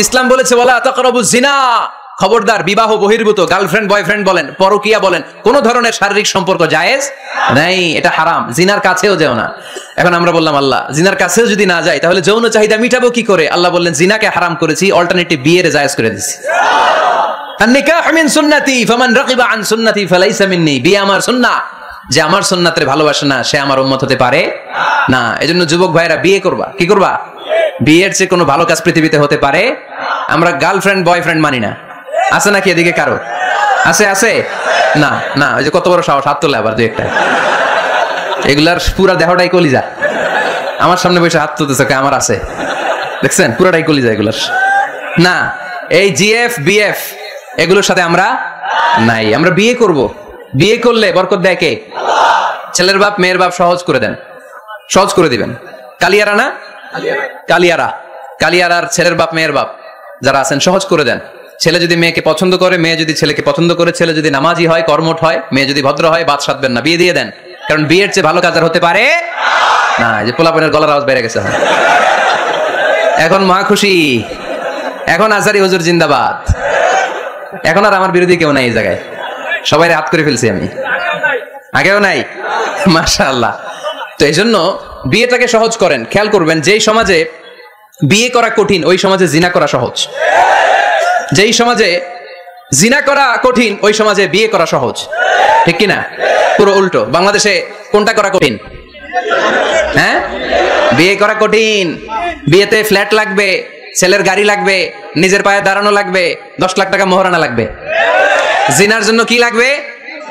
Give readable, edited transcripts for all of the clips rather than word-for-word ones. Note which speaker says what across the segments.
Speaker 1: ইসলাম বলেছে ওয়ালা তাকরাবুজ জিনা, খবরদার বিবাহ বহির্ভূত গার্লফ্রেন্ড বয়ফ্রেন্ড বলেন, পরকীয়া বলেন, কোন ধরনের শারীরিক সম্পর্ক জায়েজ নাই, এটা হারাম। জিনার কাছেও যেও না। এখন আমরা বললাম আল্লাহ জিনার কাছেও যদি না যাই তাহলে যৌন চাহিদা মিটাবো কি করে? আল্লাহ বললেন জিনাকে হারাম করেছি, অল্টারনেটিভ বিয়ের জায়েজ করে দিয়েছি। আন-নিকাহু মিন সুন্নতি ফামান রাগিবা আন সুন্নতি ফালাইসা মিন্নি, বিয়ে আমার সুন্নাহ, যে আমার সুন্নাতের ভালোবাসে না সে আমার উম্মত হতে পারে না। এজন্য যুবক ভাইরা বিয়ে করবা, কি করবা? বিয়ের চেয়ে কোনো ভালো কাজ পৃথিবীতে হতে পারে? আমরা গার্লফ্রেন্ড বয়ফ্রেন্ড মানি না, আছে নাকি এদিকে কারো? আছে আছে না? না, ওই যে কত বড় সাহস, হাত তোলে আবার দুই একটা। এগুলার পুরা দেহটাই কলিজা, আমার সামনে বসে হাত তুলতেছে, আমার আছে, দেখছেন পুরাটাই কলিজা এগুলার। না, এই জিএফ বিএফ এগুলোর সাথে আমরা নাই। আমরা বিয়ে করব, বিয়ে করলে বরকত দেয় কে? ছেলের বাপ মেয়ের বাপ সহজ করে দেন, সহজ করে দিবেন। কালিয়ারা না, কালিয়ারা, কালিয়ারার ছেলের বাপ মেয়ের বাপ যারা আছেন সহজ করে দেন। ছেলে যদি মেয়েকে পছন্দ করে, মেয়ে যদি ছেলেকে পছন্দ করে, ছেলে যদি নামাজি হয়, কর্মঠ হয়, মেয়ে যদি ভদ্র হয়, বাদ সাধবেন না, বিয়ে দিয়ে দেন। কারণ বিয়ের চেয়ে ভালো কাজ আর হতে পারে না। যে পোলাপনের গলার আওয়াজ বেড়ে গেছে এখন, মা খুশি, এখন আজহারি হুজুর জিন্দাবাদ, এখন আর আমার বিরোধী কেউ নাই এই জায়গায়, সবাই হাত করে ফেলছি আমি, আগেও নাই, মাশাআল্লাহ। তো এই জন্য বিয়েটাকে সহজ করেন। খেয়াল করবেন, যেই সমাজে বিয়ে করা কঠিন ওই সমাজে জিনা করা সহজ, যেই সমাজে জিনা করা কঠিন ওই সমাজে বিয়ে করা সহজ, ঠিক কিনা? পুরো উল্টো। বাংলাদেশে কোনটা করা কঠিন? হ্যাঁ, বিয়ে করা কঠিন। বিয়েতে ফ্ল্যাট লাগবে, ছেলের গাড়ি লাগবে, নিজের পায়ে দাঁড়ানো লাগবে, 10 লাখ টাকা মোহরানা লাগবে। জিনার জন্য কি লাগবে?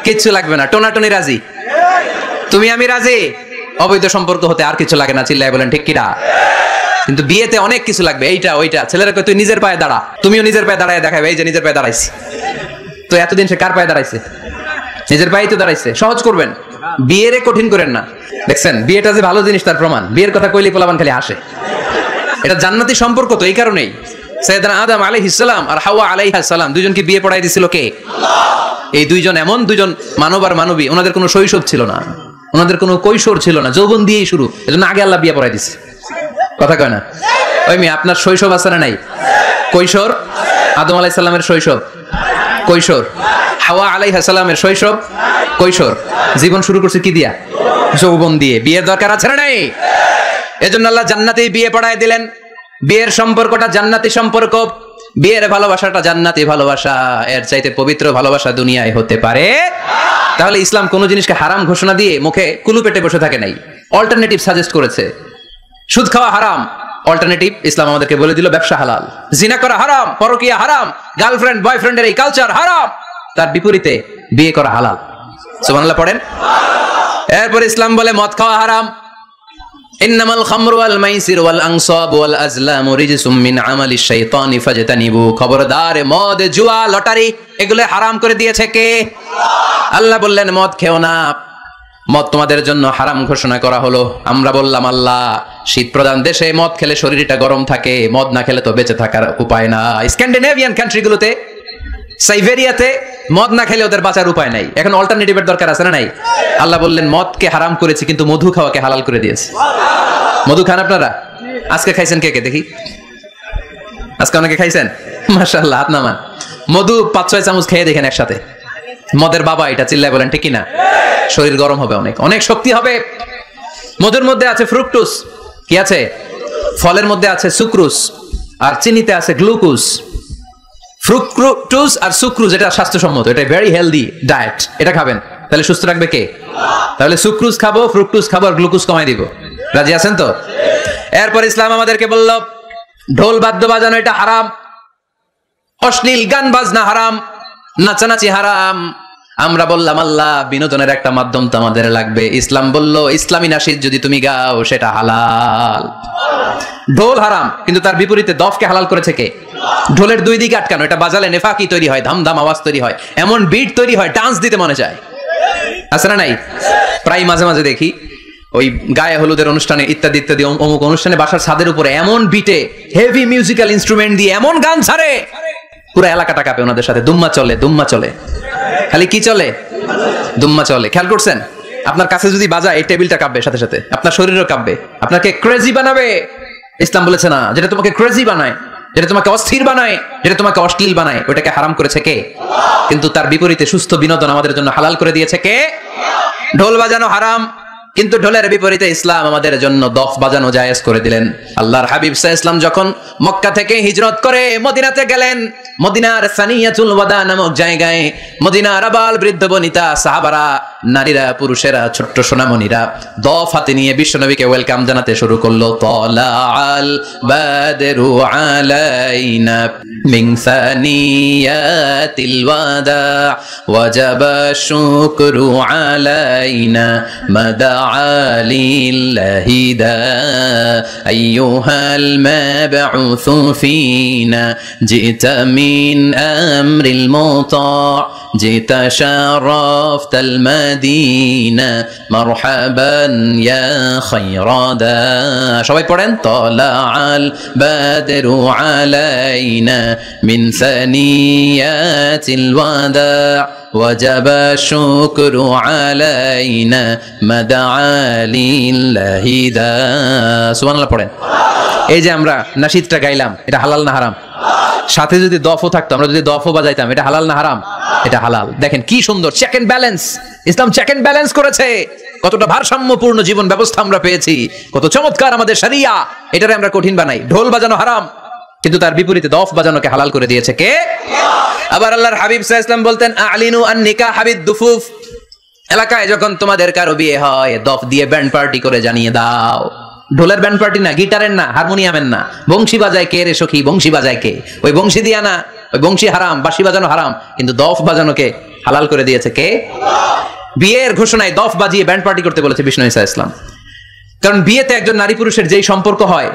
Speaker 1: কিচ্ছু লাগবে না, টোনাটুনি রাজি, তুমি আমি রাজি, অবৈধ সম্পর্ক হতে আর কিছু লাগে না। চিল্লায় বলেন ঠিক কিনা? কিন্তু বিয়েতে অনেক কিছু লাগবে, এইটা ওইটা। ছেলেরা কয় তুই নিজের পায়ে দাঁড়া, তুমিও নিজের পায়ে দাঁড়ায় দেখাবে, এই যে নিজের পায়ে দাঁড়াইছি। তো এতদিন সে কার পায়ে দাঁড়াইছে? নিজের পায়েই তো দাঁড়াইছে। সহজ করবেন, বিয়েরে কঠিন করেন না। দেখছেন বিয়েটা যে ভালো জিনিস তার প্রমাণ, বিয়ের কথা কইলে পোলাপান খালি আসে। এটা জান্নাতি সম্পর্ক, তো এই কারণেই সাইয়েদনা আদম আলাইহিস সালাম আর হাওয়া আলাইহাস সালাম দুইজনকে বিয়ে পড়াই দিয়েছিল কে? এই দুইজন এমন দুইজন মানব আর মানবী, ওনাদের কোনো শৈশব ছিল না, ওনাদের কোনো কৈশোর ছিল না, যৌবন দিয়েই শুরু। এজন্য আগে আল্লাহ বিয়ে পড়াই দিছে। কথা কয় না? ওই মেয়ে, আপনার শৈশব আছে না নাই? কৈশোর, আদম আলাইহিস সালামের শৈশব কৈশোর, হাওয়া আলাইহিস সালামের শৈশব কৈশোর। জীবন শুরু করছে কি দিয়া? যৌবন দিয়ে। বিয়ের দরকার আছে না নাই? এজন্য আল্লাহ জান্নাতেই বিয়ে পড়ায় দিলেন। বিয়ের সম্পর্কটা জান্নাতি সম্পর্ক, বিয়ের ভালোবাসাটা জান্নাতি ভালোবাসা। এর চাইতে পবিত্র ভালোবাসা দুনিয়ায় হতে পারে? তাহলে ইসলাম কোন জিনিসকে হারাম ঘোষণা দিয়ে মুখে কুলু পেটে বসে থাকে নাই, অল্টারনেটিভ সাজেস্ট করেছে। সুদ খাওয়া হারাম, অল্টারনেটিভ ইসলাম আমাদেরকে বলে দিল ব্যবসা হালাল। জিনা করা হারাম, পরকীয়া হারাম, গার্লফ্রেন্ড বয়ফ্রেন্ডের এই কালচার হারাম, তার বিপরীতে বিয়ে করা হালাল। সুবহানাল্লাহ পড়েন। এরপর ইসলাম বলে মদ খাওয়া হারাম। ইন্নামাল খামরু ওয়াল মাইসির ওয়াল আনসাবু ওয়াল আজলামু রিজসুম মিন আমালিশ শাইতানি ফাজতানিবু। খবরদার, মদ, জুয়া, লটারি এগুলো হারাম করে দিয়েছে কে? আল্লাহ বললেন মদ খেও না, মদ তোমাদের জন্য হারাম ঘোষণা করা হলো। আমরা বললাম আল্লাহ, শীত প্রধান দেশে মদ খেলে শরীরটা গরম থাকে, মদ না খেলে তো বেঁচে থাকার উপায় না। স্ক্যান্ডিনেভিয়ান কান্ট্রিগুলোতে, সাইবেরিয়াতে মদ না খেলে ওদের বাঁচার উপায় নাই। এখন অল্টারনেটিভের দরকার আছে না নাই? আল্লাহ বললেন মদকে হারাম করেছি কিন্তু মধু খাওয়াকে হালাল করে দিয়েছে। মধু খান আপনারা? আজকে খাইছেন কে কে দেখি? আজকে অনেকে খাইছেন? মাশাআল্লাহ, হাত নামান। মধু 5-6 চামচ খেয়ে দেখেন একসাথে। মদের বাবা এটা, চিল্লায় বলেন ঠিক কিনা? শরীর গরম হবে, অনেক অনেক শক্তি হবে। মধুর মধ্যে আছে ফ্রুকটোজ, কি আছে? ফলের মধ্যে আছে সুক্রোজ, আর চিনিতে আছে গ্লুকোজ। ফ্রুকটোজ আর সুক্রোজ এটা স্বাস্থ্যসম্মত, এটা ভেরি হেলদি ডায়েট। এটা খাবেন, তাহলে সুস্থ রাখবে কে? তাহলে সুক্রোজ খাবো, ফ্রুকটোজ খাবো, আর গ্লুকোজ কমাই দিব। রাজি আছেন তো? এরপর ইসলাম আমাদেরকে বলল ঢোল বাদ্য বাজানো এটা হারাম, অশ্লীল গান বাজনা হারাম, নাচানাচি হারাম। আমরা বললাম আল্লাহ, বিনোদনের একটা মাধ্যম তো আমাদের লাগবে। ইসলাম বলল ইসলামী নাশিদ যদি তুমি গাও সেটা হালাল। ঢোল হারাম, কিন্তু তার বিপরীতে দফকে হালাল করেছে কে? ঢোলের দুই দিকে আটকানো, এটা বাজালে নেফাকি তৈরি হয়, ধামধাম আওয়াজ তৈরি হয়, এমন বিট তৈরি হয় ডান্স দিতে মনে চায়। আছে না নাই? প্রায় মাঝে মাঝে দেখি ওই গায়ে হলুদের অনুষ্ঠানে ইত্যাদি ইত্যাদি অমুক অনুষ্ঠানে বাসার ছাদের উপরে এমন বিটে হেভি মিউজিক্যাল ইনস্ট্রুমেন্ট দিয়ে এমন গান ছাড়ে, পুরো এলাকাটা কাঁপে ওনাদের সাথে। দুম্মা চলে, দুম্মা চলে, খালি কি চলে? দুম্মা চলে। খেয়াল করছেন? আপনার কাছে যদি বাজায় এই টেবিলটা কাঁপবে, সাথে সাথে আপনার শরীরও কাঁপবে, আপনাকে ক্রেজি বানাবে। ইসলাম বলেছে না, যেটা তোমাকে ক্রেজি বানায় যেটা তোমাকে অস্থির বানায়, যেটা তোমাকে অশ্লীল বানায়, ওটাকে হারাম করেছে কে? কিন্তু তার বিপরীতে সুস্থ বিনোদন আমাদের জন্য হালাল করে দিয়েছে কে? ঢোল বাজানো হারাম, কিন্তু ঢোলের বিপরীতে ইসলাম আমাদের জন্য দফ বাজানো জায়েজ করে দিলেন। আল্লাহর হাবিব সাল্লাল্লাহু আলাইহি ওয়াসাল্লাম যখন মক্কা থেকে হিজরত করে মদিনাতে গেলেন, মদিনার সানিয়াতুল ওয়াদা নামক জায়গায় মদিনার আবাল বৃদ্ধ বনিতা সাহাবারা, নারীরা, পুরুষেরা, ছোট্ট সোনামণিরা দফ হাতে নিয়ে বিশ্বনবীকে ওয়েলকাম জানাতে শুরু করলো। তালাআল বাদরু আলাইনা মিন সানিয়াতিল ওয়াদা ওয়াজাবা শুকরু আলাইনা মাদা লিল্লাহি দা আইয়ুহাল মাবউসু ফিনা জিতা মিন আমরিল মুতা জিতা শারাফতাল মাদিনা মারহাবান ইয়া খায়রাদা। সবাই পড়েন, তালাআল বাদরু আলাইনা মিন সানিয়াতিল ওয়াদা ওয়াজাবা শুকরু আলাইনা মাদআ লিল্লাহি দা। সুবহানাল্লাহ পড়েন। এই যে আমরা নাশিদটা গাইলাম, এটা হালাল না হারাম? সাথে যদি দফও থাকতো, আমরা যদি দফও বাজাইতাম, এটা হালাল না হারাম? এটা হালাল। দেখেন কি সুন্দর চেক এন্ড ব্যালেন্স, ইসলাম চেক এন্ড ব্যালেন্স করেছে। কতটা ভারসাম্যপূর্ণ জীবন ব্যবস্থা আমরা পেয়েছি, কত চমৎকার আমাদের শরিয়া। এটারে আমরা কঠিন বানাই। ঢোল বাজানো হারাম, কিন্তু তার বিপরীতে দফ বাজানোকে হালাল করে দিয়েছে কে? আবার আল্লাহর হাবিব সাল্লাল্লাহু আলাইহি ওয়াসাল্লাম বলতেন, আলিনু আন নিকাহ বিদ দুফুফ। এলাকায় যখন তোমাদের কারো বিয়ে হয়, দফ দিয়ে ব্যান্ড পার্টি করে জানিয়ে দাও। ঢোলের ব্যান্ড পার্টি না, গিটারের না, হারমোনিয়ামের না। বংশী বাজায় কে রে সখী? বংশী বাজায় কে? ওই বংশী দিয়া না, ওই বংশী হারাম, বাঁশি বাজানো হারাম, কিন্তু দফ বাজানোকে হালাল করে দিয়েছে কে? বিয়ের ঘোষণায় দফ বাজিয়ে ব্যান্ড পার্টি করতে বলেছে বিষ্ণু ঈসা ইসলাম। কারণ বিয়েতে একজন নারী পুরুষের যেই সম্পর্ক হয়,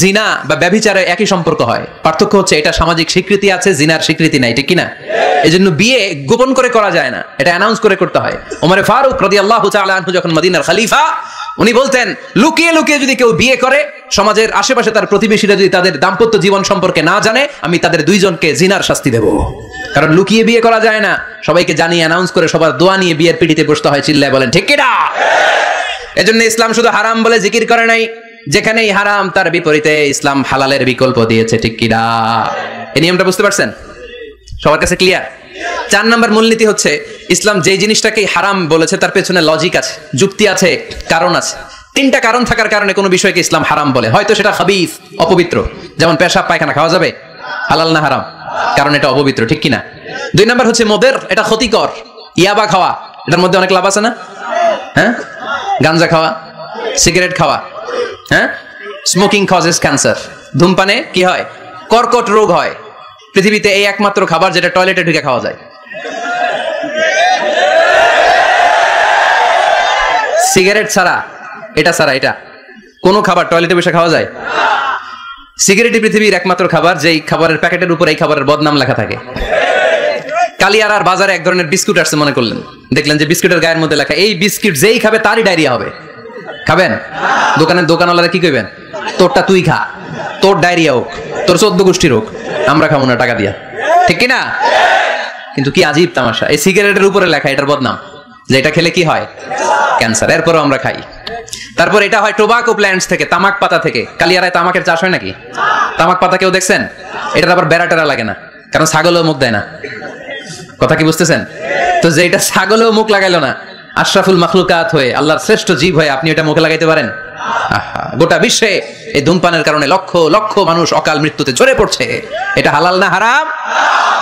Speaker 1: জিনা বা ব্যভিচারে একই সম্পর্ক হয়। পার্থক্য হচ্ছে এটা সামাজিক স্বীকৃতি আছে, জিনার স্বীকৃতি নাই, ঠিক কিনা? এজন্য বিয়ে গোপন করে করা যায় না, এটা অ্যানাউন্স করে করতে হয়। ওমর ফারুক রাদিয়াল্লাহু তাআলা আনহু যখন মদিনার খলিফা, উনি বলতেন লুকিয়ে লুকিয়ে যদি কেউ বিয়ে করে, সমাজের আশেপাশে তার প্রতিবেশীরা যদি তাদের দাম্পত্য জীবন সম্পর্কে না জানে, আমি তাদের দুইজনকে জিনার শাস্তি দেব। কারণ লুকিয়ে বিয়ে করা যায় না, সবাইকে জানিয়ে অ্যানাউন্স করে সবার দোয়া নিয়ে বিয়ের পিড়িতে বসতে হয়। চিল্লায় বলেন ঠিক কিনা? এজন্য ইসলাম শুধু হারাম বলে জিকির করে নাই, যেখানেই হারাম তার বিপরীতে ইসলাম হালালের বিকল্প দিয়েছে, ঠিক কিনা? এই নিয়মটা বুঝতে পারছেন? সবার কাছে ক্লিয়ার? 4 নম্বর মূলনীতি হচ্ছে, ইসলাম যেই জিনিসটাকে হারাম বলেছে তার পেছনে লজিক আছে, যুক্তি আছে, কারণ আছে। 3টা কারণ থাকার কারণে কোনো বিষয়কে ইসলাম হারাম বলে। হয়তো সেটা খাবিস, অপবিত্র, যেমন পেশাব পায়খানা খাওয়া যাবে, হালাল না হারাম? কারণ এটা অপবিত্র, ঠিক কিনা? 2 নম্বর হচ্ছে মদের, এটা ক্ষতিকর। ইয়াবা খাওয়া, এটার মধ্যে অনেক লাভ আছে না? হ্যাঁ, গাঞ্জা খাওয়া, সিগারেট খাওয়া, হ্যাঁ, স্মোকিং কজেস ক্যান্সার। ধূমপানে কি হয়? কর্কট রোগ হয়। পৃথিবীতে এই একমাত্র খাবার যেটা টয়লেটে ঢুকে খাওয়া যায়। সিগারেট ছাড়া, এটা ছাড়া, এটা কোনো খাবার টয়লেটে বসে খাওয়া যায়? সিগারেটই পৃথিবীর একমাত্র খাবার যেই খাবারের প্যাকেটের উপর এই খাবারের বদনাম লেখা থাকে। কালিয়ারার বাজারে এক ধরনের বিস্কুট আসছে মনে করলেন, দেখলেন যে বিস্কুটের গায়ের মধ্যে লেখা এই বিস্কুট যেই খাবে তারই ডায়রিয়া হবে। খাবেন? দোকানওয়ালারা কি কইবেন? তোরটা তুই খা, তোর ডায়রিয়া হোক, তোর 14 গোষ্ঠীর হোক, আমরা খাবো না টাকা দিয়া, ঠিক কিনা? কিন্তু কি আজীব তামাশা, এই সিগারেটের উপরে লেখা এটার বদনাম, যে এটা খেলে কি হয়? ক্যান্সার। এরপরও আমরা খাই। তারপর এটা হয় টোবাকো প্ল্যান্টস থেকে, তামাক পাতা থেকে। কালিয়ারায় তামাকের চাষ হয় নাকি? তামাক পাতা কেউ দেখছেন? এটার আবার বেড়া টেরা লাগে না, কারণ ছাগলও মুখ দেয় না। কথা কি বুঝতেছেন? তো যে এটা ছাগলেও মুখ লাগাইলো না, আশরাফুল মাখলুকাত হয়ে, আল্লাহর শ্রেষ্ঠ জীব হয়ে আপনি এটা মুখে লাগাইতে পারেন? গোটা বিশ্বে এই ধূমপানের কারণে লক্ষ লক্ষ মানুষ অকাল মৃত্যুতে ঝরে পড়ছে। এটা হালাল না হারাম?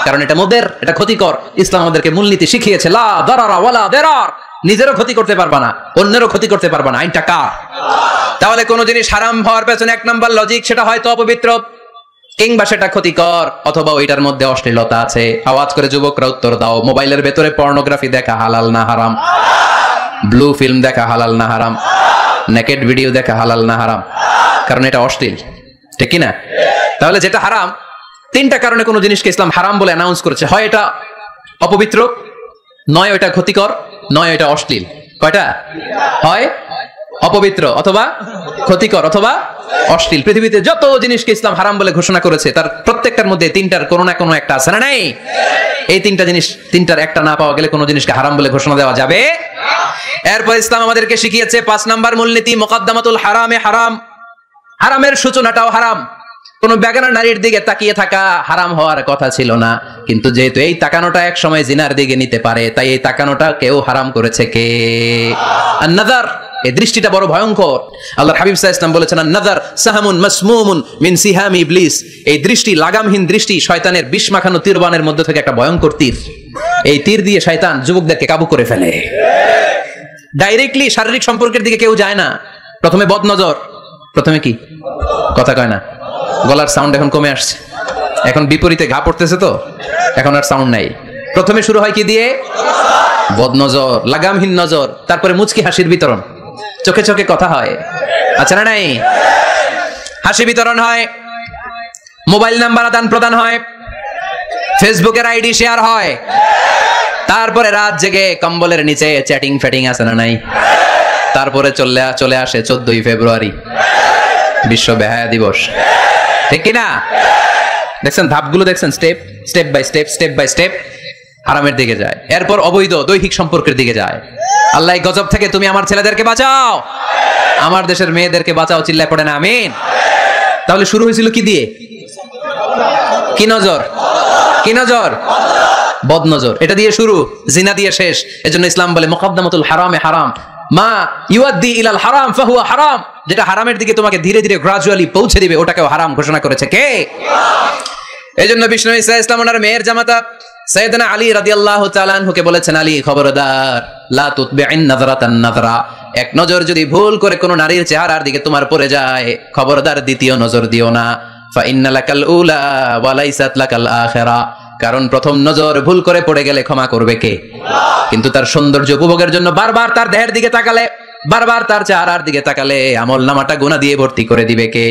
Speaker 1: কারণ এটা মদের, এটা ক্ষতিকর। ইসলাম আমাদেরকে মূলনীতি শিখিয়েছে, লা দারারা ওয়ালা দিরার। নিজেরও ক্ষতি করতে পারবা না, অন্যেরও ক্ষতি করতে পারবা না, আইনটা কার? তাহলে কোন জিনিস হারাম হওয়ার পেছনে 1 নম্বর লজিক, সেটা হয়তো অপবিত্র, কিংবা সেটা ক্ষতিকর, অথবা ওইটার মধ্যে অশ্লীলতা আছে। আওয়াজ করে যুবকরা উত্তর দাও, মোবাইলের ভেতরে পর্নোগ্রাফি দেখা হালাল না হারাম? ব্লু ফিল্ম দেখা হালাল না হারাম? নেকেড ভিডিও দেখা হালাল না হারাম? কারণ এটা অশ্লীল, ঠিক কিনা? তাহলে যেটা হারাম, 3টা কারণে কোনো জিনিসকে ইসলাম হারাম বলে অ্যানাউন্স করেছে। হয় এটা অপবিত্র, নয় এটা ক্ষতিকর, নয় এটা অশ্লীল। কয়টা? হয় অপবিত্র, অথবা ক্ষতিকর, অথবা অশ্লীল। পৃথিবীতে যত জিনিসকে ইসলাম হারাম বলে ঘোষণা করেছে তার প্রত্যেকটার মধ্যে 3টার কোনো না কোনো একটা আছে না নাই? এই 3টা জিনিস, 3টার একটা না পাওয়া গেলে কোনো জিনিসকে হারাম বলে ঘোষণা দেওয়া যাবে? এরপর ইসলাম আমাদেরকে শিখিয়েছে 5 নম্বর মূলনীতি, মুকদ্দামাতুল হারামে হারাম। হারামের সূচনাটাও হারাম, কোন বেগানা নারীর দিকে তাকিয়ে থাকা হারাম হওয়ার কথা ছিল না, কিন্তু যেহেতু এই তাকানোটা এক সময় জিনার দিকে নিতে পারে, তাই এই তাকানোটা কেউ হারাম করেছে কে? আন-নাযার, এই দৃষ্টিটা বড় ভয়ঙ্কর। আল্লাহর হাবিব সাল্লাল্লাহু আলাইহি ওয়াসাল্লাম বলেছেন, আন-নাযার সাহামুন মাসমুমুন মিন সিহামি ইবলিস। এই দৃষ্টি, লাগামহীন দৃষ্টি, শয়তানের বিষ মাখানো তীরবানের মধ্যে থেকে একটা ভয়ঙ্কর তীর। এই তীর দিয়ে শয়তান যুবকদেরকে কাবু করে ফেলে। ডাইরেক্টলি শারীরিক সম্পর্কের দিকে কেউ যায় না। প্রথমে বদনজর, প্রথমে কি কথা কয় না, গলার সাউন্ড এখন কমে আসছে, এখন বিপরীতে ঘা পড়তেছে, তো এখন আর সাউন্ড নাই। প্রথমে শুরু হয় কি দিয়ে? বদনজর, লাগামহীন নজর। তারপরে মুচকি হাসির বিতরণ, চোখে চোখে কথা হয়, আচ্ছা না নাই? হাসি বিতরণ হয়, মোবাইল নাম্বার আদান প্রদান হয়, ফেসবুকের আইডি শেয়ার হয়, তারপরে রাত জেগে কম্বলের নিচে চ্যাটিং ফ্যাটিং আছে না নাই? তারপরে চলে আসে 14ই ফেব্রুয়ারি, বিশ্ব বেহায়া দিবস, ঠিক কিনা? দেখছেন ধাপগুলো, দেখছেন স্টেপ বাই স্টেপ হারামের দিকে যায়। এরপর অবৈধ দৈহিক সম্পর্কের দিকে যায়। আল্লাহ গজব থেকে তুমি আমার ছেলেদেরকে বাঁচাও, আমার দেশের মেয়েদেরকে বাঁচাও, চিল্লায় পড়ে না আমিন। তাহলে শুরু হয়েছিল কি দিয়ে? কি নজর? কি নজর? বদনজর। এটা দিয়ে শুরু, জিনা দিয়ে শেষ। এজন্য ইসলাম বলে মুকদ্দামাতুল হারামে হারাম মা ইউআদ্দি ইলাল হারাম ফাহুয়া হারাম। যেটা হারামের দিকে তোমাকে ধীরে ধীরে গ্রাজুয়ালি পৌঁছে দিবে, ওটাকেও হারাম ঘোষণা করেছে কে? এজন্য বিষ্ণু ঈসা ইসলাম ওনার মেয়ের জামাতা সাইয়েদনা আলী রাদিয়াল্লাহু তাআলা আনহুকে বলেছেন, আলী খবরদার, লা তুতবি'ন নাযরাতান নাযরা, এক নজর যদি ভুল করে কোনো নারীর চেহারার দিকে তোমার পড়ে যায়, খবরদার দ্বিতীয় নজর দিও না। ফা ইন্না লাকাল উলা ওয়া লাইসাত লাকাল আখিরা, কারণ প্রথম নজর ভুল করে পড়ে গেলে ক্ষমা করবে কে? কিন্তু তার সৌন্দর্য উপভোগের জন্য বারবার তার দেহের দিকে তাকালে, বারবার তার চেহারার দিকে তাকালে আমল নামাটা গুনাহ দিয়ে ভর্তি করে দিবে কে?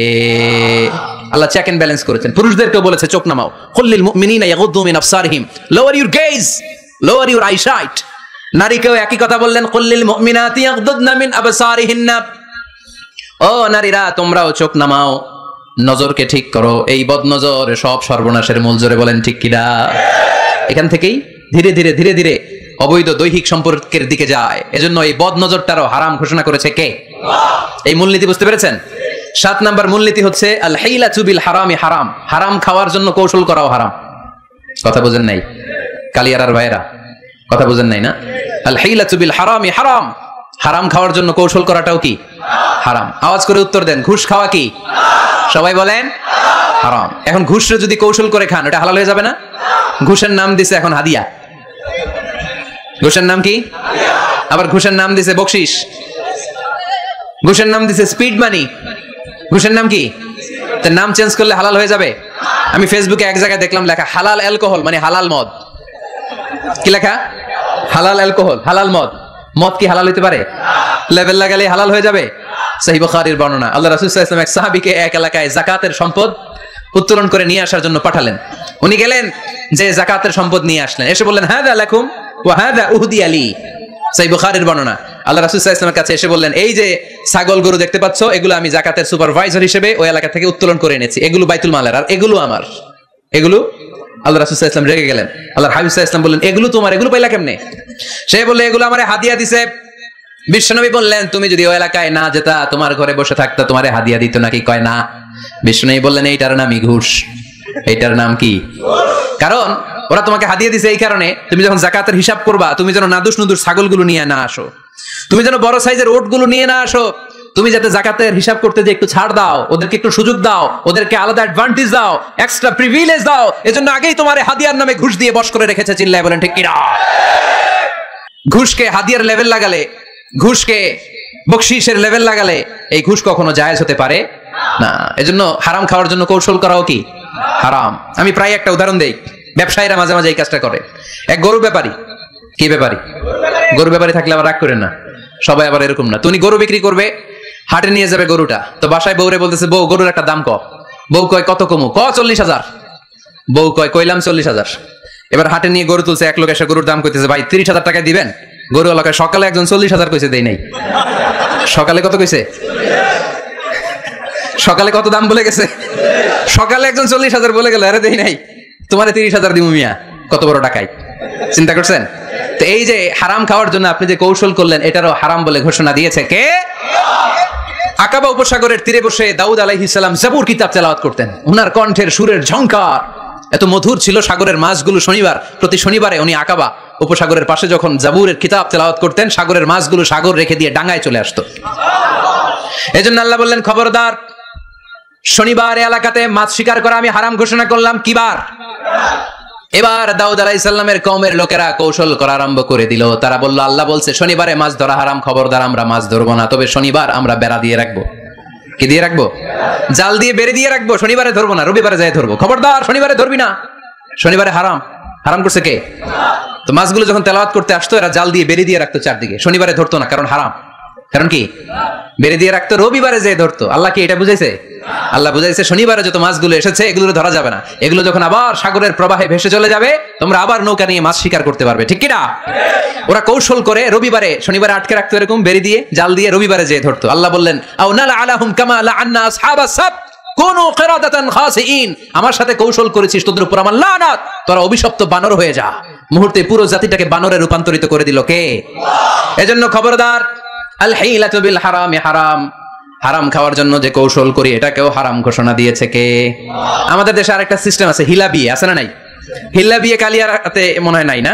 Speaker 1: আল্লাহ চেক এন্ড ব্যালেন্স করেছেন। পুরুষদেরকেও বলেছে চোখ নামাও, কুল্লিল মুমিনিনা ইয়াগুদ্দু মিন আবসারিহিম, lower your gaze, lower your eyesight. নারীকেও একই কথা বললেন, কুল্লিল মুমিনাতি ইয়াগুদ্দুনা মিন আবসারিহিন্না, ও নারীরা তোমরাও চোখ নামাও, নজরকে ঠিক করো। এই বদনজর সব সর্বনাশের মূল। জোরে বলেন ঠিক কিনা? এখান থেকেই ধীরে ধীরে ধীরে ধীরে অবৈধ দৈহিক সম্পর্কের দিকে যায়। এজন্য এই বদনজরটারও হারাম ঘোষণা করেছে কে? এই মূলনীতি বুঝতে পেরেছেন? 7 নাম্বার মূলনীতি হচ্ছে আল হাইলাতু বিল হারামি হারাম, হারাম খাওয়ার জন্য কৌশল করাও হারাম। কথা বুঝেন নাই কালিয়ারার ভাইরা? কথা বুঝেন নাই না? আল হাইলাতু বিল হারামি হারাম, হারাম খাওয়ার জন্য কৌশল করাটাও কি হারাম? আওয়াজ করে উত্তর দেন, ঘুষ খাওয়া কি? সবাই বলেন হারাম। এখন ঘুষরে যদি কৌশল করে খান, ওটা হালাল হয়ে যাবে না? ঘুষের নাম দিছে এখন হাদিয়া। ঘুষের নাম কি? আবার ঘুষের নাম দিছে বকশিস, ঘুষের নাম দিছে স্পিড মানি। ঘুষের নাম কি? তার নাম চেঞ্জ করলে হালাল হয়ে যাবে? আমি ফেসবুকে এক জায়গায় দেখলাম লেখা হালাল অ্যালকোহল, মানে হালাল মদ। কি লেখা? হালাল অ্যালকোহল, হালাল মদ। মদ কি হালাল হইতে পারে? লেবেল লাগালে হালাল হয়ে যাবে? সহিহ বুখারীর বর্ণনা, আল্লাহ রাসূল সাল্লাল্লাহু আলাইহি ওয়াসাল্লাম এক সাহাবীকে এক এলাকায় যাকাতের সম্পদ উত্তোলন করে নিয়ে আসার জন্য পাঠালেন। উনি গেলেন, যে যাকাতের সম্পদ নিয়ে আসলেন, এসে বললেন, হাযা লাকুম ওয়া হাযা উহদিয়া লি। সহিহ বুখারীর বর্ণনা, আল্লাহ রাসূল সাল্লাল্লাহু আলাইহি ওয়াসাল্লামের কাছে এসে বললেন, এই যে ছাগল গরু দেখতে পাচ্ছ, এগুলো আমি যাকাতের সুপারভাইজার হিসেবে ওই এলাকা থেকে উত্তোলন করে এনেছি, এগুলো বাইতুল মালের, আর এগুলো আমার। এগুলো আল্লাহ রাসূল সাল্লাল্লাহু আলাইহি ওয়াসাল্লাম রেগে গেলেন। আল্লাহর হাবিব সাল্লাল্লাহু আলাইহি ওয়াসাল্লাম বললেন, এগুলো তোমার, এগুলো পাইলা কেমনে? সে বলল, এগুলো আমারে হাদিয়া দিছে। বিশ্বনবী বললেন, তুমি যদি ওই এলাকায় না যেতা, তোমার ঘরে বসে থাকতা, তোমারে হাদিয়া দিত নাকি? কয় না। বিশ্বনবী বললেন, এইটার নামই ঘুষ। এইটার নাম কি? কারণ ওরা তোমাকে হাদিয়া দিছে এই কারণে, তুমি যখন যাকাতের হিসাব করবা, তুমি যেন নাদুস নুদুস ছাগলগুলো নিয়ে না আসো, তুমি যেন বড় সাইজের ওটগুলো নিয়ে না আসো, তুমি যাতে যাকাতের হিসাব করতে যে একটু ছাড় দাও, ওদেরকে একটু সুযোগ দাও, ওদেরকে আলাদা অ্যাডভান্টেজ দাও, এক্সট্রা প্রিভিলেজ দাও, এজন্য আগেই তোমারে হাদিয়ার নামে ঘুষ দিয়ে বশ করে রেখেছে। চিল্লায় বলেন ঠিক কিনা? ঘুষকে হাদিয়ার লেভেল লাগালে, ঘুষকে বকশিসের লেভেল লাগালে এই ঘুষ কখনো জায়েজ হতে পারে না। এজন্য হারাম খাওয়ার জন্য কৌশল করাও কি হারাম। আমি প্রায় একটা উদাহরণ দেই, ব্যবসায়ীরা মাঝে মাঝে এই কাজটা করে। এক গরু ব্যাপারী, কি ব্যাপারী? গরু ব্যাপারী থাকলে আবার রাগ করেন না, সবাই আবার এরকম না। তুমি গরু বিক্রি করবে, হাটে নিয়ে যাবে গরুটা, তো বাসায় বউরে বলতেছে, বউ গরুর একটা দাম ক। বউ কয় কত কমু? 40,000। বউ কয় কইলাম 40,000। এবার হাটে নিয়ে গরু তুলছে, এক লোক এসে গরুর দাম কইতেছে, ভাই 30,000 টাকা দিবেন। গরু এলাকায় সকালে একজন 40,000 কইছে, দেই নাই। সকালে কত কইছে? সকালে কত দাম বলে গেছে? সকালে একজন 40,000 বলে গেল, আরে দেই নাই, তোমারে 30,000 দিমু মিয়া। কত বড় টাকাই, চিন্তা করছেন? তো তো এই যে হারাম খাওয়ার জন্য আপনি যে কৌশল করলেন, এটারও হারাম বলে ঘোষণা দিয়েছে কে? আকাবা উপসাগরের তীরে বসে দাউদ আলাইহিস সালাম জাবুর কিতাব তেলাওয়াত করতেন। উনার কণ্ঠের সুরের ঝংকার এত মধুর ছিল, সাগরের মাছগুলো প্রতি শনিবারে উনি আকাবা উপসাগরের পাশে যখন জাবুরের কিতাব তেলাওয়াত করতেন, সাগরের মাছগুলো সাগর রেখে দিয়ে ডাঙায় চলে আসতো। এজন্য আল্লাহ বললেন, খবরদার, শনিবার এলাকাতে মাছ শিকার করা আমি হারাম ঘোষণা করলাম। কি বার? এবার দাউদ আলাইহিস সালামের কওমের লোকেরা কৌশল করা আরম্ভ করে দিল। তারা বলল, আল্লাহ বলছে শনিবারে মাছ ধরা হারাম, খবরদার আমরা মাছ ধরবো না, তবে শনিবার আমরা বেড়া দিয়ে রাখবো। কি দিয়ে রাখবো? জাল দিয়ে বেড়ে দিয়ে রাখবো। শনিবারে ধরবো না, রবিবারে যাই ধরবো। খবরদার, শনিবারে ধরবি না, শনিবারে হারাম। হারাম করছে কে? তো মাছগুলো যখন তেলাওয়াত করতে আসতো, এরা জাল দিয়ে বেড়ে দিয়ে রাখতো চারদিকে, শনিবারে ধরতো না, কারণ হারাম। কারণ কি? বেড়ে দিয়ে রাখতো, রবিবারে যেয়ে ধরতো। আল্লাহ কি এটা বুঝাইছে? আল্লাহ বুঝাইছে শনিবারে যত মাছগুলো এসেছে এগুলো ধরা যাবে না, এগুলো যখন আবার সাগরের প্রবাহে ভেসে চলে যাবে, তোমরা আবার নৌকা নিয়ে মাছ শিকার করতে পারবে। ঠিক কিনা? ওরা কৌশল করে শনিবারে আটকে রাখতো, এরকম বেড়ে দিয়ে জাল দিয়ে, রবিবারে যেয়ে ধরতো। আল্লাহ বললেন, আও নালা আলাহুম কামা লাআন্না আসহাবাস সাbt কুনু কিরাদাতান খাসিইন। আমার সাথে কৌশল করেছিস, তোদের উপর আমার লানাত, তোরা অভিশপ্ত বানর হয়ে যা। মুহূর্তে পুরো জাতিটাকে বানরে রূপান্তরিত করে দিল কে? এজন্য খবরদার, আল হিলাতু বিল হারামি হারাম। হারাম খাওয়ার জন্য যে কৌশল করি, এটাকেও হারাম ঘোষণা দিয়েছে কে? আমাদের দেশে আরেকটা সিস্টেম আছে, হিলা বিয়ে আছে না নাই? হিলা বিয়ে কালিয়ারাতে মনে হয় নাই না?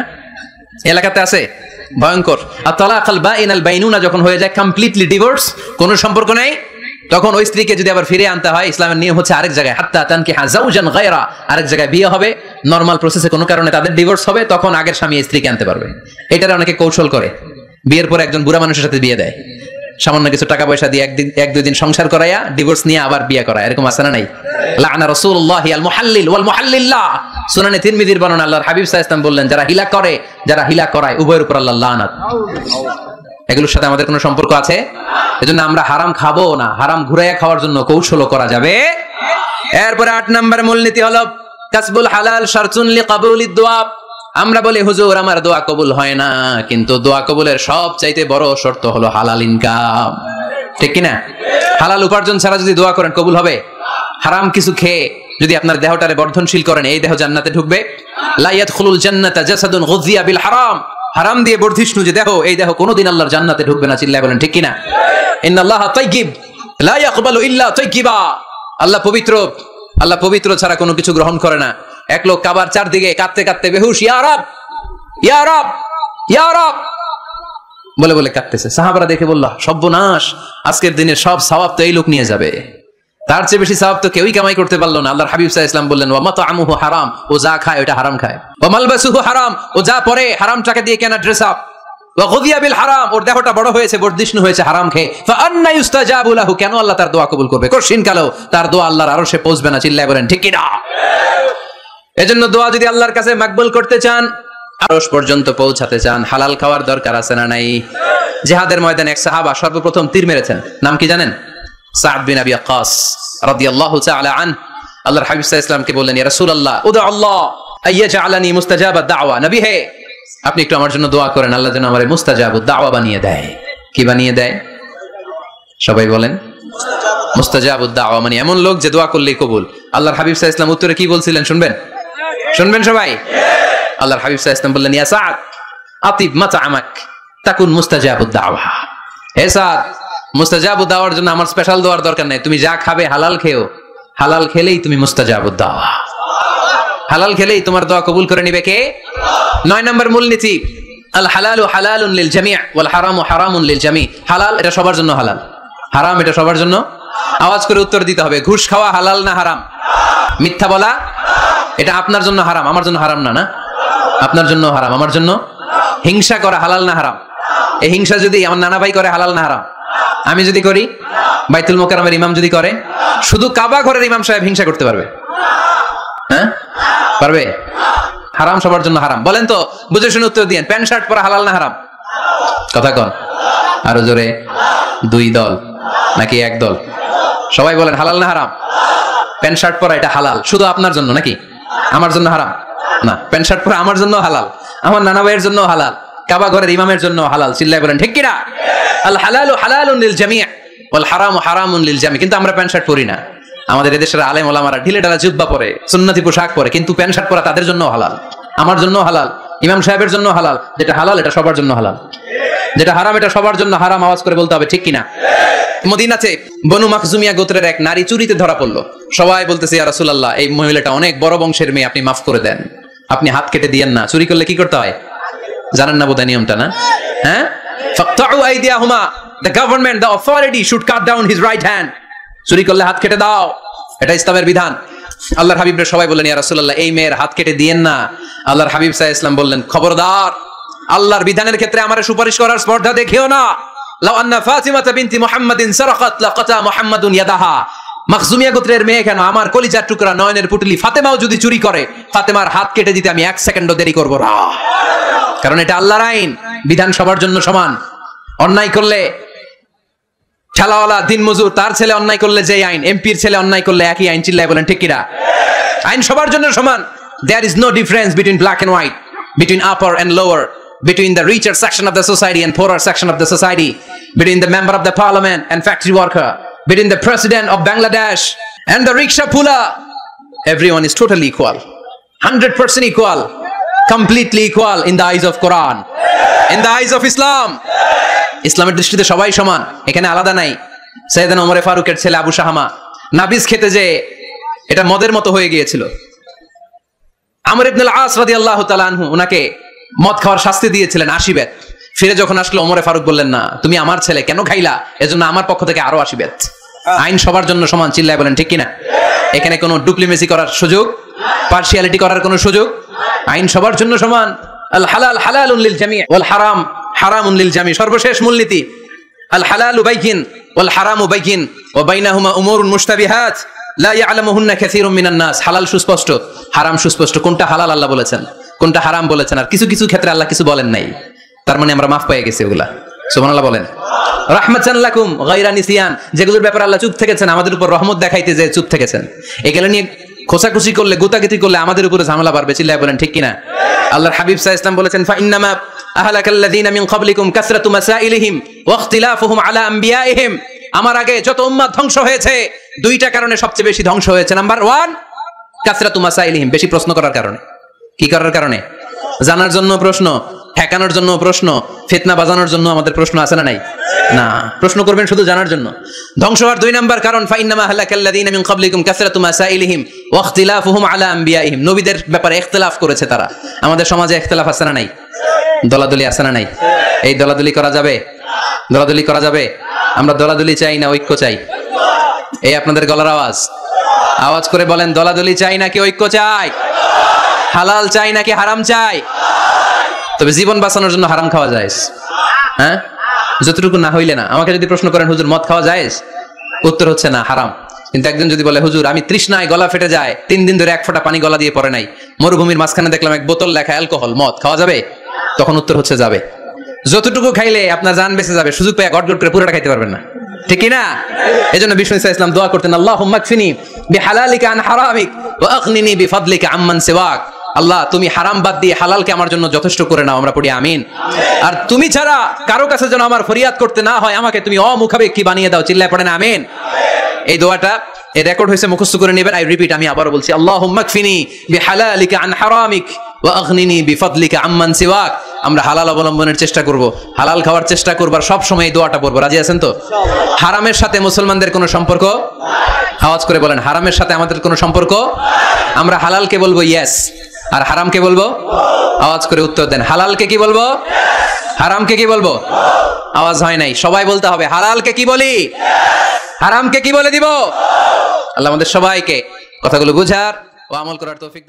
Speaker 1: এলাকাতে আছে, ভয়ঙ্কর। আর তালাকাল বাইনাল বাইনুনা যখন হয়ে যায় কমপ্লিটলি ডিভোর্স, কোনো সম্পর্ক নাই, তখন ওই স্ত্রীকে যদি আবার ফিরে আনতে হয়, ইসলামের নিয়ম হচ্ছে আরেক জায়গায় হাত্তা তানকিহা যাওজান গায়রা, আরেক জায়গায় বিয়ে হবে, নরমাল প্রসেসে কোনো কারণে তাদের ডিভোর্স হবে, তখন আগের স্বামী স্ত্রীকে আনতে পারবে। এটার অনেকে কৌশল করে, বিয়ের পর একজন বুড়া মানুষের সাথে বিয়ে দেয়, সামান্য কিছু টাকা পয়সা দিয়ে এক দুই দিন সংসার করাইয়া ডিভোর্স নিয়ে আবার বিয়ে করায়। এরকম আছে না নাই? লাআনা রাসূলুল্লাহি আল মুহাল্লিল ওয়াল মুহাল্লিল্লাহ। সুনানে তিরমিজির বর্ণনা, আল্লাহর হাবিব সাল্লাল্লাহু আলাইহি ওয়াসাল্লাম বললেন, যারা হিলা করে, যারা হিলা করায়, উভয়ের উপর আল্লাহর লানাত। এগুলোর সাথে আমাদের কোনো সম্পর্ক আছে? এজন্য আমরা হারাম খাবো না, হারাম ঘুরাইয়া খাওয়ার জন্য কৌশলও করা যাবে। এরপরে 8 নম্বর মূলনীতি হলো কাসবুল হালাল শারতুন লিকাবুলিদ দুআ। আমরা বলি, হুজুর আমার দোয়া কবুল হয় না, কিন্তু দোয়া কবুলের সবচাইতে বড় শর্ত হলো হালাল ইনকাম। ঠিক কিনা? হালাল উপার্জন ছাড়া যদি দোয়া করেন কবুল হবে? হারাম কিছু খেয়ে যদি আপনার দেহটারে বর্ধনশীল করেন, এই দেহ জান্নাতে ঢুকবে? লা ইয়াদখুলুল জান্নাতা জাসাদুন গুযিয়া বিল হারাম। হারাম দিয়ে বর্ধিষ্ণু যে দেহ, এই দেহ কোনোদিন আল্লাহর জান্নাতে ঢুকবে না। চিল্লায় বলেন ঠিক কিনা? ইন্নাল্লাহা তাইয়্যিব লা ইয়াকবালু ইল্লা তাইয়্যিবা। আল্লাহ পবিত্র, আল্লাহ পবিত্র ছাড়া কোনো কিছু গ্রহণ করে না। এক লোক কাবার চারদিকে কাঁদতে কাঁদতে বেহুশ, ইয়া রাব ইয়া রাব ইয়া রাব বলে বলে কাঁদতেছে। সাহাবারা দেখে বলল, সর্বনাশ, আজকের দিনের সব সওয়াব তো এই লোক নিয়ে যাবে, তার চেয়ে বেশি সওয়াব তো কেউই কামাই করতে পারলো না। আল্লাহর হাবিব সাল্লাল্লাহু আলাইহি ওয়াসাল্লাম বললেন, ওয়া মাতআমুহু হারাম, ও যা খায় ওটা হারাম খায়। ওয়া মালবাসুহু হারাম, ও যা পরে হারাম টাকা দিয়ে কেনা ড্রেস আপ। ওয়া গুযিয়া বিল হারাম, ওর দেহটা বড় হয়েছে, বর্ধিষ্ণু হয়েছে হারাম খেয়ে। ফা আন্না ইউস্তাজাবু লাহু, কেন আল্লাহ তার দোয়া কবুল করবে? কঠিন কালেও তার দোয়া আল্লাহর আরশে পৌঁছবে না। চিল্লায় বলেন ঠিক কিনা? এজন্য দোয়া যদি আল্লাহর কাছে মাকবুল করতে চান, আরশ পর্যন্ত পৌঁছাতে চান, হালাল খাওয়ার দরকার আছে না নাই? জিহাদের ময়দানে এক সাহাবা সর্বপ্রথম তীর মেরেছেন, নাম কি জানেন? সাদ বিন আবি ওয়াক্কাস রাদিয়াল্লাহু তাআলা আনহু। আল্লাহর হাবিব সাল্লাল্লাহু আলাইহি ওয়াসাল্লামকে বললেন, ইয়া রাসূলুল্লাহ উদু আল্লাহ আইয়াজআলানি মুস্তাজাবাদ দাওয়া। নবী হে, আপনি একটু আমার জন্য দোয়া করেন, আল্লাহ যেন আমারে মুস্তাজাবুদ দাওয়া বানিয়ে দেয়। কি বানিয়ে দেয়? সবাই বলেন মুস্তাজাবুদ দাওয়া মানে এমন লোক যে দোয়া করলেই কবুল। আল্লাহর হাবিব সাল্লাল্লাহু আলাইহি ওয়াসাল্লাম উত্তরে কি বলছিলেন শুনবেন? শুনবেন সবাই? আল্লাহর হাবিব সাল্লাল্লাহু আলাইহি ওয়াসাল্লাম বললেন, ইয়া সাদ আতিব মাতআমাক তাকুন মুস্তাজাবুদ দাওয়া। হে সাদ, মুস্তাজাবুদ দাওয়ার জন্য আমার স্পেশাল দোয়ার দরকার নাই, তুমি যা খাবে হালাল খেও, হালাল খেলেই তুমি মুস্তাজাবুদ দাওয়া। হালাল খেলেই তোমার দোয়া কবুল করে নিবে কে? 9 নম্বর মূলনীতি, আল হালালু হালালুন লিল জামি' ওয়াল হারামু হারামুন লিল জামি'। হালাল এটা সবার জন্য হালাল, হারাম এটা সবার জন্য। আওয়াজ করে উত্তর দিতে হবে, ঘুষ খাওয়া হালাল না হারাম? মিথ্যা বলা এটা আপনার জন্য হারাম, আমার জন্য হারাম না? না, আপনার জন্য হারাম, আমার জন্য। হিংসা করা হালাল না হারাম? এই হিংসা যদি আমার নানা ভাই করে হালাল না হারাম? আমি যদি করি, বাইতুল মোকাররমের ইমাম যদি করে, শুধু কাবা ঘরের ইমাম সাহেব হিংসা করতে পারবে? হ্যাঁ পারবে? হারাম সবার জন্য হারাম। বলেন তো, বুঝে শুনে উত্তর দিয়েন, প্যান্ট শার্ট পরা হালাল না হারাম? কথা কন আরো জোরে। 2 দল নাকি 1 দল? সবাই বলেন হালাল না হারাম? প্যান্ট শার্ট পরা এটা হালাল শুধু আপনার জন্য নাকি আমার জন্য হারাম? না, প্যান্ট শার্ট পরা আমার জন্য হালাল, আমার নানা ভাইয়ের জন্য হালাল, কাবা ঘরের ইমামের জন্য হালাল। চিল্লায় বলেন ঠিক কিনা? আল হালালু হালালুন লিল জামি' ওয়াল হারামু হারামুন লিল জামি'। কিন্তু আমরা প্যান্ট শার্ট পরি না। আমাদের এদেশের আলেম ওলামারা ঢিলে ঢালা জুব্বা পরে, সুন্নতি পোশাক পরে, কিন্তু প্যান্ট শার্ট পরা তাদের জন্য হালাল, আমার জন্য হালাল, ইমাম সাহেবের জন্য হালাল, যেটা হালাল এটা সবার জন্য হালাল, যেটা হারাম এটা সবার জন্য হারাম। আওয়াজ করে বলতে হবে ঠিক কিনা? মদিনাতে বনু মাখজুমিয়া গোত্রের এক নারী চুরিতে ধরা পড়লো। সবাই বলতেছে ইয়া রাসূলুল্লাহ, এই মহিলাটা অনেক বড় বংশের মেয়ে, আপনি মাফ করে দেন, আপনি হাত কেটে দিয়েন না। চুরি করলে কি করতে হয় জানেন না বোধহয় নিয়মটা, না? হ্যাঁ, ফাকতাউ আইদিয়াহুমা, the government, the authority should cut down his right hand. চুরি করলে হাত কেটে দাও, এটা ইসলামের বিধান। আল্লাহর হাবিবরা সবাই বললেন ইয়া রাসূলুল্লাহ, এই মেয়ের হাত কেটে দিয়েন না। আল্লাহর হাবিব সাল্লাল্লাহু আলাইহি ওয়াসাল্লাম বললেন, খবরদার, আল্লাহর বিধানের ক্ষেত্রে আমারে সুপারিশ করার স্পর্ধা দেখিও না। লাউ আন্না ফাতিমাতা বিনতি মুহাম্মাদিন সারাকাত লাকাতা মুহাম্মাদুন ইয়াদাহা। মাখজুমিয়া গোত্রের মেয়ে কেন, আমার কলিজার টুকরা নয়নের পুটলি ফাতেমাও যদি চুরি করে, ফাতেমার হাত কেটে দিতে আমি 1 সেকেন্ডও দেরি করব না, কারণ এটা আল্লাহর আইন, বিধান সবার জন্য সমান। অন্যায় করলে ঠেলাওয়ালা দিনমজুর তার ছেলে অন্যায় করলে যে আইন, এমপির ছেলে অন্যায় করলে একই আইন। চিল্লায় বলেন ঠিক কিনা? আইন সবার জন্য সমান। There is no difference between black and white, between upper and lower, between the richer section of the society and poorer section of the society, between the member of the parliament and factory worker, between the president of Bangladesh and the rickshaw puller. Everyone is totally equal, 100% equal, completely equal in the eyes of Quran, in the eyes of Islam. ইসলামের দৃষ্টিতে সবাই সমান, এখানে আলাদা নাই। সাইয়েদনা ওমর ফারুকের ছেলে আবু শাহামা নাবিজ খেতে যে এটা মদের মতো হয়ে গিয়েছিল। আমর ইবনে আল-আস রাদিয়াল্লাহু তাআলা আনহু উনাকে মদ খাওয়ার শাস্তি দিয়েছিলেন 80 বেত। ফিরে যখন আসলো ওমর ফারুক বললেন, না, তুমি আমার ছেলে, কেন খাইলা? এজন্য আমার পক্ষ থেকে আরো 80 বেত। আইন সবার জন্য সমান। চিল্লায় বলেন ঠিক কিনা? এখানে কোনো ডুপ্লিমেসি করার সুযোগ, পার্সিয়ালিটি করার কোনো সুযোগ, আইন সবার জন্য সমান। আল হালাল হালালুন লিল জামি' ওয়াল হারাম হারামুন লিল জামি'। সর্বশেষ মূলনীতি, আল হালালু বাইয়িন ওয়াল হারামু বাইয়িন ওয়া বাইনাহুমা উমুরুন মুশতাবিহাত লা ইয়ালামুহুন্না কাসীরুম মিনান নাস। হালাল সুস্পষ্ট, হারাম সুস্পষ্ট। কোনটা হালাল আল্লাহ বলেছেন, কোনটা হারাম বলেছেন, আর কিছু কিছু ক্ষেত্রে আল্লাহ কিছু বলেন নাই, তার মানে আমরা মাফ পেয়ে গেছি ওগুলা। সুবহানাল্লাহ বলেন। রাহমাতান লাকুম গায়রা নিসিয়ান, যেগুলোর ব্যাপারে আল্লাহ চুপ থেকেছেন, আমাদের উপর রহমত দেখাইতে যে চুপ থেকেছেন। এগুলো নিয়ে খোঁচাখুচি করলে, গোতাগিতি করলে আমাদের উপরে ঝামেলা বাড়বে। চিল্লায় বলেন ঠিক কিনা? আল্লাহর হাবিব সাল্লাল্লাহু আলাইহি ওয়াসাল্লাম বলেছেন, ফা ইন্নামা আহলাকাল্লাযীনা মিন ক্বাবলিকুম কাসরাতু মাসাইলিহিম ওয়া ইখতিলাফুহুম আলা আমবিয়াইহিম। আমার আগে যত উম্মাত ধ্বংস হয়েছে, দুইটা কারণে সবচেয়ে বেশি ধ্বংস হয়েছে। নাম্বার 1, কাসরাতু মাসাইলিহিম, বেশি প্রশ্ন করার কারণে। কি করার কারণে? জানার জন্য প্রশ্ন, ঠেকানোর জন্য প্রশ্ন, ফিতনা বাজানোর জন্য আমাদের প্রশ্ন আছে না নাই? না, প্রশ্ন করবেন শুধু জানার জন্য। ধ্বংস হওয়ার 2 নাম্বার কারণ, ফা ইন্নামা আহলাকাল্লাযীনা মিন ক্বাবলিকুম কাসরাতু মাসাইলিহিম ওয়া ইখতিলাফুহুম আলা আমবিয়াইহিম। নবীদের ব্যাপারে ইখতিলাফ করেছে তারা। আমাদের সমাজে ইখতিলাফ আছে না নাই? দলাদলি আছে না নাই? এই দলাদলি করা যাবে? দলাদলি করা যাবে? আমরা দলাদলি চাই না ঐক্য চাই? এই আপনাদের গলার আওয়াজ, আওয়াজ করে বলেন, দলাদলি চাই নাকি ঐক্য চাই? হালাল চাই নাকি হারাম চাই? তবে জীবন বাঁচানোর জন্য হারাম খাওয়া যায়, হ্যাঁ, যতটুকু না হইলে না। আমাকে যদি প্রশ্ন করেন, হুজুর মদ খাওয়া যায়? উত্তর হচ্ছে না, হারাম। কিন্তু একজন যদি বলে, হুজুর আমি তৃষ্ণায় গলা ফেটে যায়, 3 দিন ধরে 1 ফোঁটা পানি গলা দিয়ে পড়ে নাই, মরুভূমির মাঝখানে দেখলাম 1 বোতল লেখা অ্যালকোহল, মদ খাওয়া যাবে? তখন উত্তর হচ্ছে যাবে। যতটুকু খাইলে আপনার জান বেঁচে যাবে, সুযোগ পেয়ে গটগট করে পুরোটা খাইতে পারবেন না, ঠিক কি না? এজন্য বিষ্ণু ইসলাম দোয়া করতেন, আল্লাহুম্মা কফিনি বিহালালিকা আন হারামিক ওয়া আগনিনি বিফাদলিকা আম্মান সিওয়াক। আল্লাহ, তুমি হারাম বাদ দিয়ে হালালকে আমার জন্য যথেষ্ট করে নাও। আমরা পড়ি আমিন। আর তুমি ছাড়া কারো কাছে যেন আমার ফরিয়াদ করতে না হয়, আমাকে তুমি অমুখাপেক্ষী বানিয়ে দাও। চিল্লায় পড়েন আমিন। এই দোয়াটা এই রেকর্ড হয়েছে, মুখস্থ করে নেবেন। আই রিপিট, আমি আবারও বলছি, আল্লাহুম্মা কফিনি বিহালালিকা আন হারামিক ওয়া আগনিনি বিফাদলিকা আম্মান সিওয়াক। আমরা হালাল অবলম্বনের চেষ্টা করব, হালাল খাওয়ার চেষ্টা করব, আর সব সময় এই দোয়াটা পড়বো। রাজি আছেন তো? হারামের সাথে মুসলমানদের কোনো সম্পর্ক? আওয়াজ করে বলেন, হারামের সাথে আমাদের কোনো সম্পর্ক? আমরা হালালকে বলবো ইয়েস, আর হারামকে বলবো? আওয়াজ করে উত্তর দেন। হালালকে কি বলবো? হারামকে কি বলবো? আওয়াজ হয় নাই, সবাই বলতে হবে। হালালকে কি বলি? হারামকে কি বলে দিব? আল্লাহ আমাদের সবাইকে কথাগুলো বুঝার ও আমল করার তৌফিক দান।